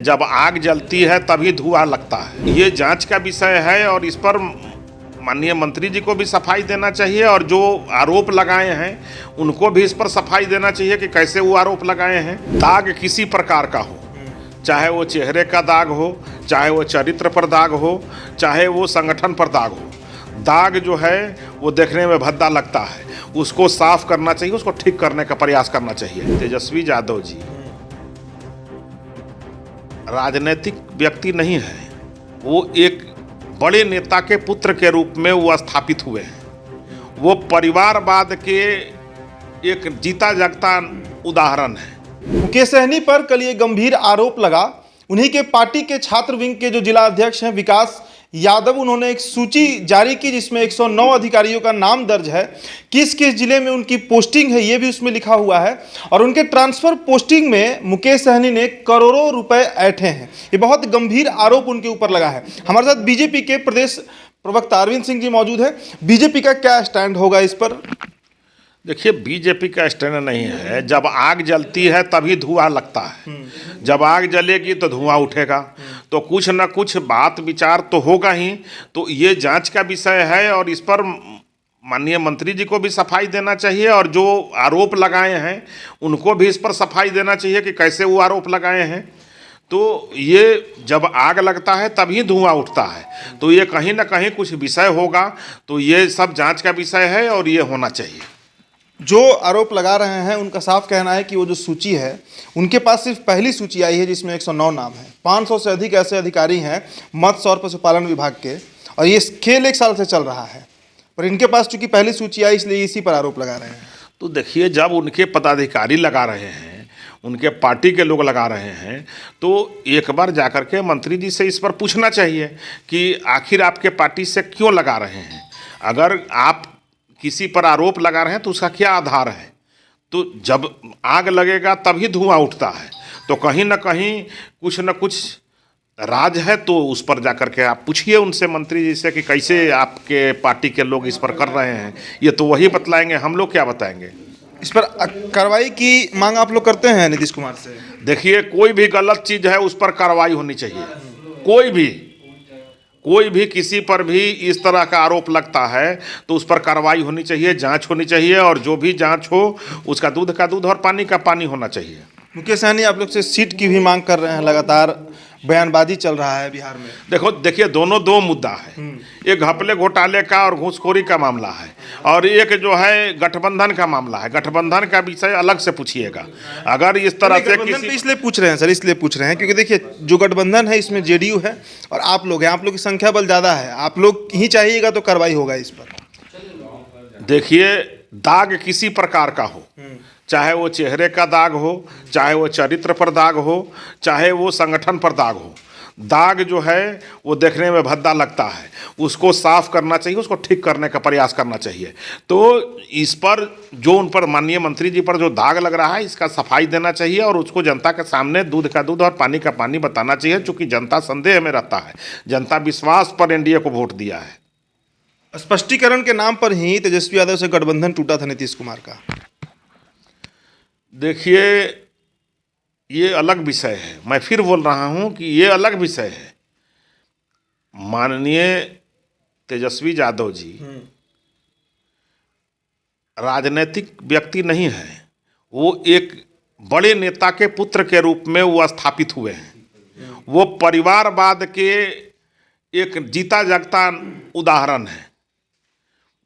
जब आग जलती है तभी धुआं लगता है। ये जांच का विषय है और इस पर माननीय मंत्री जी को भी सफाई देना चाहिए और जो आरोप लगाए हैं उनको भी इस पर सफाई देना चाहिए कि कैसे वो आरोप लगाए हैं। दाग किसी प्रकार का हो, चाहे वो चेहरे का दाग हो, चाहे वो चरित्र पर दाग हो, चाहे वो संगठन पर दाग हो, दाग जो है वो देखने में भद्दा लगता है, उसको साफ करना चाहिए, उसको ठीक करने का प्रयास करना चाहिए। तेजस्वी यादव जी राजनीतिक व्यक्ति नहीं है, वो एक बड़े नेता के पुत्र के रूप में वो स्थापित हुए हैं। वो परिवारवाद के एक जीता जागता उदाहरण है। मुकेश सहनी पर कल ये गंभीर आरोप लगा। उन्हीं के पार्टी के छात्र विंग के जो जिला अध्यक्ष हैं विकास यादव, उन्होंने एक सूची जारी की जिसमें 109 अधिकारियों का नाम दर्ज है। किस किस जिले में उनकी पोस्टिंग है ये भी उसमें लिखा हुआ है और उनके ट्रांसफर पोस्टिंग में मुकेश सहनी ने करोड़ों रुपए ऐंठे हैं। ये बहुत गंभीर आरोप उनके ऊपर लगा है। हमारे साथ बीजेपी के प्रदेश प्रवक्ता अरविंद सिंह जी मौजूद है। बीजेपी का क्या स्टैंड होगा इस पर? देखिए, बीजेपी का स्टैंड नहीं है, जब आग जलती है तभी धुआं लगता है। जब आग जलेगी तो धुआं उठेगा, तो कुछ न कुछ बात विचार तो होगा ही। तो ये जांच का विषय है और इस पर माननीय मंत्री जी को भी सफाई देना चाहिए और जो आरोप लगाए हैं उनको भी इस पर सफाई देना चाहिए कि कैसे वो आरोप लगाए हैं। तो ये जब आग लगता है तभी धुआं उठता है, तो ये कहीं ना कहीं कुछ विषय होगा। तो ये सब जांच का विषय है और ये होना चाहिए। जो आरोप लगा रहे हैं उनका साफ कहना है कि वो जो सूची है उनके पास सिर्फ पहली सूची आई है जिसमें 109 नाम है। 500 से अधिक ऐसे अधिकारी हैं मत्स्य और पशुपालन विभाग के, और ये खेल 1 साल से चल रहा है, पर इनके पास चूंकि पहली सूची आई इसलिए इसी पर आरोप लगा रहे हैं। तो देखिए, जब उनके पदाधिकारी लगा रहे हैं, उनके पार्टी के लोग लगा रहे हैं, तो एक बार जाकर के मंत्री जी से इस पर पूछना चाहिए कि आखिर आपके पार्टी से क्यों लगा रहे हैं। अगर आप किसी पर आरोप लगा रहे हैं तो उसका क्या आधार है। तो जब आग लगेगा तभी धुआं उठता है, तो कहीं ना कहीं कुछ न कुछ राज है। तो उस पर जाकर के आप पूछिए उनसे, मंत्री जी से, कि कैसे आपके पार्टी के लोग इस पर कर रहे हैं। ये तो वही बतलाएंगे, हम लोग क्या बताएंगे। इस पर कार्रवाई की मांग आप लोग करते हैं नीतीश कुमार से? देखिए, कोई भी गलत चीज़ है उस पर कार्रवाई होनी चाहिए। कोई भी किसी पर भी इस तरह का आरोप लगता है तो उस पर कार्रवाई होनी चाहिए, जांच होनी चाहिए, और जो भी जांच हो उसका दूध का दूध और पानी का पानी होना चाहिए। मुकेश सहनी आप लोग से सीट की भी मांग कर रहे हैं, लगातार बयानबाजी चल रहा है बिहार में। देखिए, दोनों दो मुद्दा है। एक घपले घोटाले का और घूसखोरी का मामला है, और एक जो है गठबंधन का मामला है। गठबंधन का विषय अलग से पूछिएगा। अगर इस तरह से गठबंधन पे इसलिए पूछ रहे हैं सर, इसलिए पूछ रहे हैं क्योंकि देखिए जो गठबंधन है इसमें जेडीयू है और आप लोग हैं, आप लोग की संख्या बल ज़्यादा है, आप लोग ही चाहिएगा तो कार्रवाई होगा इस पर। देखिए, दाग किसी प्रकार का हो, चाहे वो चेहरे का दाग हो, चाहे वो चरित्र पर दाग हो, चाहे वो संगठन पर दाग हो, दाग जो है वो देखने में भद्दा लगता है, उसको साफ करना चाहिए, उसको ठीक करने का प्रयास करना चाहिए। तो इस पर जो उन पर माननीय मंत्री जी पर जो दाग लग रहा है इसका सफाई देना चाहिए और उसको जनता के सामने दूध का दूध और पानी का पानी बताना चाहिए। चूँकि जनता संदेह में रहता है, जनता विश्वास पर एनडीए को वोट दिया है। स्पष्टीकरण के नाम पर ही तेजस्वी यादव से गठबंधन टूटा था नीतीश कुमार का। देखिए, ये अलग विषय है। मैं फिर बोल रहा हूं कि ये अलग विषय है। माननीय तेजस्वी यादव जी राजनीतिक व्यक्ति नहीं है, वो एक बड़े नेता के पुत्र के रूप में वो स्थापित हुए हैं। वो परिवारवाद के एक जीता जागता उदाहरण है।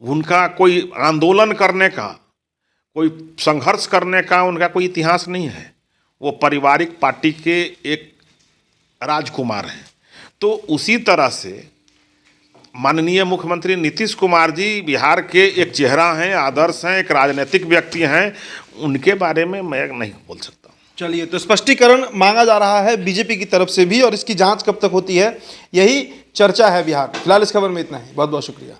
उनका कोई आंदोलन करने का, कोई संघर्ष करने का उनका कोई इतिहास नहीं है। वो पारिवारिक पार्टी के एक राजकुमार हैं। तो उसी तरह से माननीय मुख्यमंत्री नीतीश कुमार जी बिहार के एक चेहरा हैं, आदर्श हैं, एक राजनीतिक व्यक्ति हैं। उनके बारे में मैं नहीं बोल सकता। चलिए, तो स्पष्टीकरण मांगा जा रहा है बीजेपी की तरफ से भी, और इसकी जांच कब तक होती है यही चर्चा है बिहार। फिलहाल इस खबर में इतना ही। बहुत बहुत शुक्रिया।